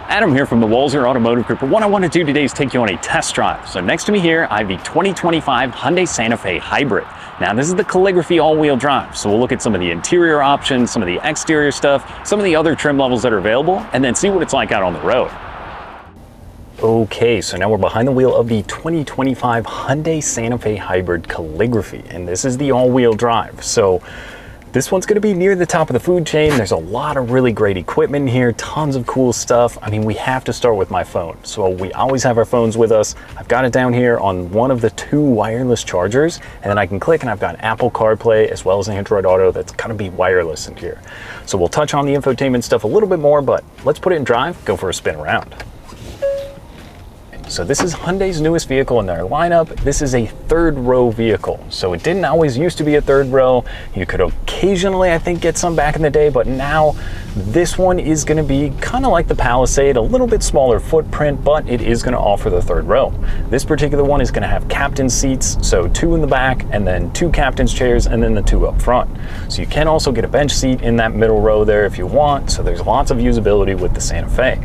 Adam here from the Walser Automotive Group. What I want to do today is take you on a test drive. So next to me here, I have the 2025 Hyundai Santa Fe Hybrid. Now this is the Calligraphy all-wheel drive. So we'll look at some of the interior options, some of the exterior stuff, some of the other trim levels that are available, and then see what it's like out on the road. Okay, so now we're behind the wheel of the 2025 Hyundai Santa Fe Hybrid Calligraphy, and this is the all-wheel drive. So this one's going to be near the top of the food chain. There's a lot of really great equipment here, tons of cool stuff. I mean, we have to start with my phone. So we always have our phones with us. I've got it down here on one of the two wireless chargers, and then I can click and I've got Apple CarPlay as well as Android Auto that's going to be wireless in here. So we'll touch on the infotainment stuff a little bit more, but let's put it in drive, go for a spin around. So this is Hyundai's newest vehicle in their lineup. This is a third row vehicle. So it didn't always used to be a third row. You could occasionally, I think, get some back in the day, but now this one is gonna be kind of like the Palisade, a little bit smaller footprint, but it is gonna offer the third row. This particular one is gonna have captain seats, so two in the back and then two captain's chairs and then the two up front. So you can also get a bench seat in that middle row there if you want. So there's lots of usability with the Santa Fe.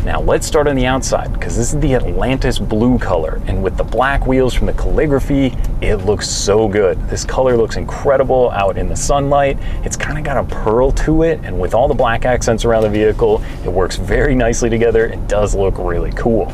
Now let's start on the outside, because this is the Atlantis blue color, and with the black wheels from the Calligraphy, it looks so good. This color looks incredible out in the sunlight. It's kind of got a pearl to it, and with all the black accents around the vehicle, it works very nicely together. It does look really cool.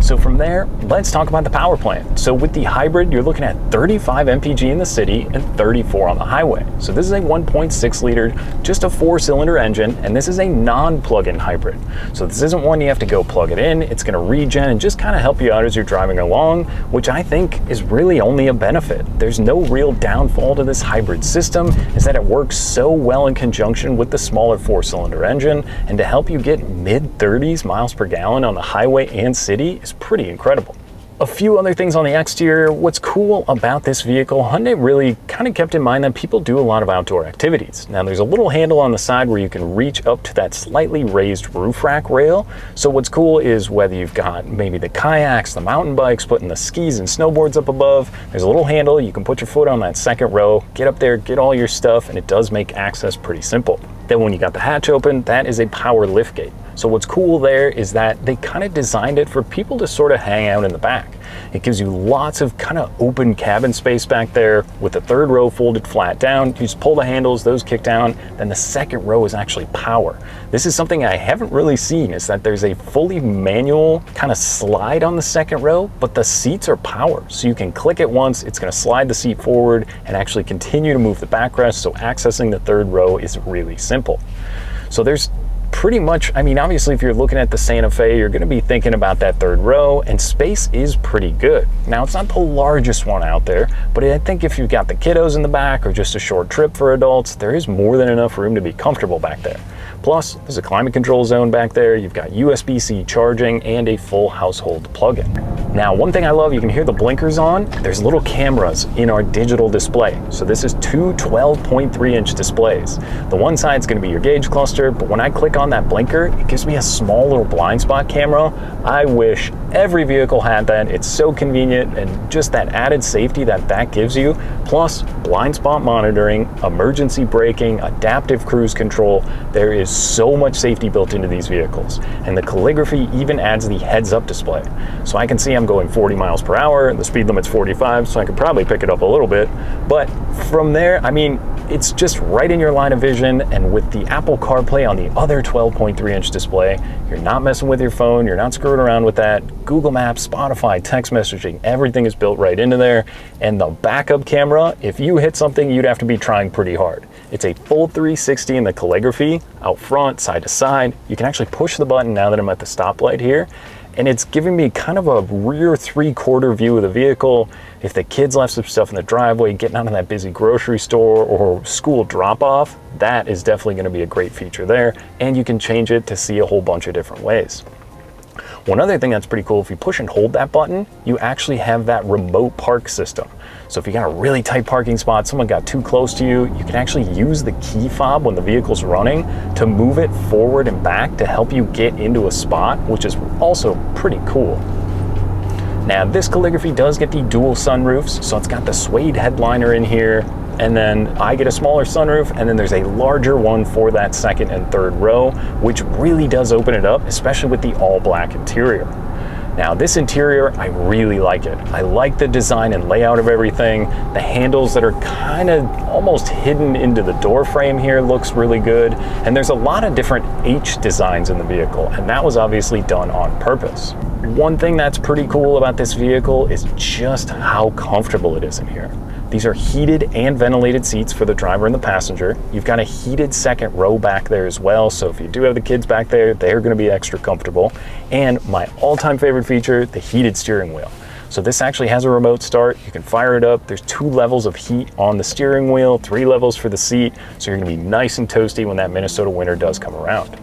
So from there, let's talk about the power plant. So with the hybrid, you're looking at 35 mpg in the city and 34 on the highway. So this is a 1.6 liter, just a 4-cylinder engine, and this is a non-plug-in hybrid. So this isn't one you have to go plug it in. It's gonna regen and just kind of help you out as you're driving along, which I think is really only a benefit. There's no real downfall to this hybrid system, is that it works so well in conjunction with the smaller 4-cylinder engine, and to help you get mid-30s miles per gallon on the highway and city is pretty incredible. A few other things on the exterior. What's cool about this vehicle, Hyundai really kind of kept in mind that people do a lot of outdoor activities. Now there's a little handle on the side where you can reach up to that slightly raised roof rack rail. So what's cool is whether you've got maybe the kayaks, the mountain bikes, putting the skis and snowboards up above, there's a little handle, you can put your foot on that second row, get up there, get all your stuff, and it does make access pretty simple. Then when you got the hatch open, that is a power lift gate. So what's cool there is that they kind of designed it for people to sort of hang out in the back. It gives you lots of kind of open cabin space back there with the third row folded flat down. You just pull the handles, those kick down, then the second row is actually power. This is something I haven't really seen, is that there's a fully manual kind of slide on the second row, but the seats are power. So you can click it once, it's gonna slide the seat forward and actually continue to move the backrest. So accessing the third row is really simple. So there's pretty much, I mean, obviously if you're looking at the Santa Fe, you're going to be thinking about that third row, and space is pretty good. Now it's not the largest one out there, but I think if you've got the kiddos in the back or just a short trip for adults, there is more than enough room to be comfortable back there. Plus, there's a climate control zone back there, you've got USB-C charging, and a full household plug-in. Now, one thing I love, you can hear the blinkers on. There's little cameras in our digital display. So this is two 12.3-inch displays. The one side's gonna be your gauge cluster, but when I click on that blinker, it gives me a small little blind spot camera. I wish every vehicle had that. It's so convenient, and just that added safety that gives you, plus blind spot monitoring, emergency braking, adaptive cruise control. There is so much safety built into these vehicles. And the Calligraphy even adds the heads-up display. So I can see I'm going 40 miles per hour, the speed limit's 45, so I could probably pick it up a little bit. But from there, I mean, it's just right in your line of vision, and with the Apple CarPlay on the other 12.3-inch display, you're not messing with your phone, you're not screwing around with that. Google Maps, Spotify, text messaging, everything is built right into there. And the backup camera, if you hit something, you'd have to be trying pretty hard. It's a full 360 in the Calligraphy, out front, side to side. You can actually push the button now that I'm at the stoplight here, and it's giving me kind of a rear 3/4 view of the vehicle. If the kids left some stuff in the driveway, getting out of that busy grocery store or school drop-off, that is definitely going to be a great feature there, and you can change it to see a whole bunch of different ways. One other thing that's pretty cool, if you push and hold that button, you actually have that remote park system. So if you got a really tight parking spot, someone got too close to you, you can actually use the key fob when the vehicle's running to move it forward and back to help you get into a spot, which is also pretty cool. Now this Calligraphy does get the dual sunroofs, so it's got the suede headliner in here, and then I get a smaller sunroof, and then there's a larger one for that second and third row, which really does open it up, especially with the all black interior. Now this interior, I really like it. I like the design and layout of everything. The handles that are kind of almost hidden into the door frame here looks really good. And there's a lot of different H designs in the vehicle, and that was obviously done on purpose. One thing that's pretty cool about this vehicle is just how comfortable it is in here. These are heated and ventilated seats for the driver and the passenger. You've got a heated second row back there as well, so if you do have the kids back there, they're going to be extra comfortable. And my all-time favorite feature, the heated steering wheel. So this actually has a remote start. You can fire it up. There's 2 levels of heat on the steering wheel, 3 levels for the seat, so you're going to be nice and toasty when that Minnesota winter does come around.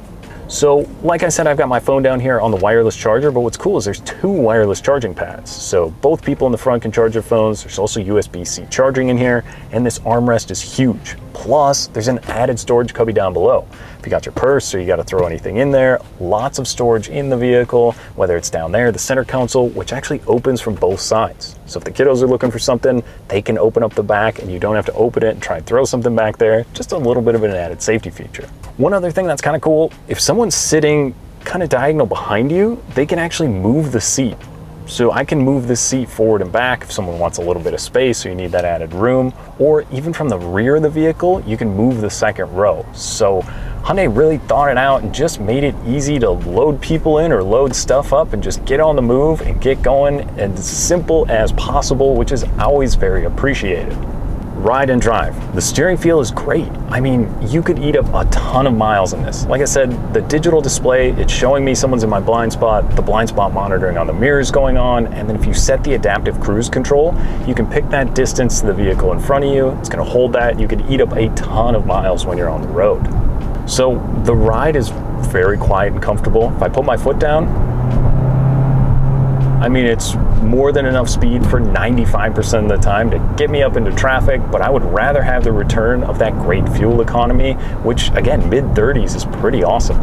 So like I said, I've got my phone down here on the wireless charger, but what's cool is there's 2 wireless charging pads. So both people in the front can charge their phones. There's also USB-C charging in here, and this armrest is huge. Plus, there's an added storage cubby down below. If you got your purse or you got to throw anything in there, lots of storage in the vehicle, whether it's down there, the center console, which actually opens from both sides. So if the kiddos are looking for something, they can open up the back and you don't have to open it and try and throw something back there. Just a little bit of an added safety feature. One other thing that's kind of cool, if someone's sitting kind of diagonal behind you, they can actually move the seat. So I can move this seat forward and back if someone wants a little bit of space or you need that added room, or even from the rear of the vehicle, you can move the second row. So Hyundai really thought it out and just made it easy to load people in or load stuff up and just get on the move and get going, as simple as possible, which is always very appreciated. Ride and drive. The steering feel is great. I mean, you could eat up a ton of miles in this. Like I said, the digital display, it's showing me someone's in my blind spot, the blind spot monitoring on the mirrors going on, and then if you set the adaptive cruise control, you can pick that distance to the vehicle in front of you. It's gonna hold that. You could eat up a ton of miles when you're on the road. So the ride is very quiet and comfortable. If I put my foot down, I mean, it's more than enough speed for 95% of the time to get me up into traffic, but I would rather have the return of that great fuel economy, which again, mid-30s is pretty awesome.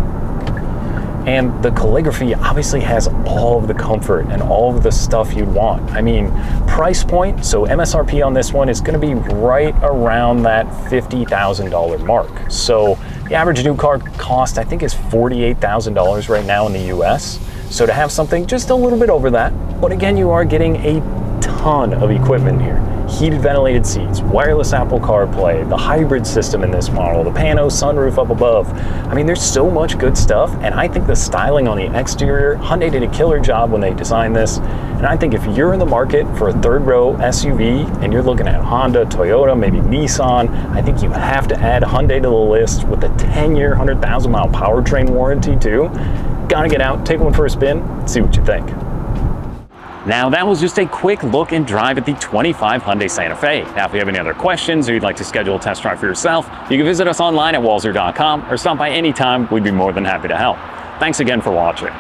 And the calligraphy obviously has all of the comfort and all of the stuff you'd want. I mean, price point, so MSRP on this one is gonna be right around that $50,000 mark. So the average new car cost, I think, is $48,000 right now in the US. So to have something just a little bit over that, but again, you are getting a ton of equipment here. Heated ventilated seats, wireless Apple CarPlay, the hybrid system in this model, the pano sunroof up above. I mean, there's so much good stuff, and I think the styling on the exterior, Hyundai did a killer job when they designed this. And I think if you're in the market for a third row SUV and you're looking at Honda, Toyota, maybe Nissan, I think you have to add Hyundai to the list with the 10-year, 100,000 mile powertrain warranty too. Gotta get out, take one for a spin, see what you think. Now that was just a quick look and drive at the 25 Hyundai Santa Fe. Now if you have any other questions or you'd like to schedule a test drive for yourself, you can visit us online at walser.com or stop by anytime. We'd be more than happy to help. Thanks again for watching.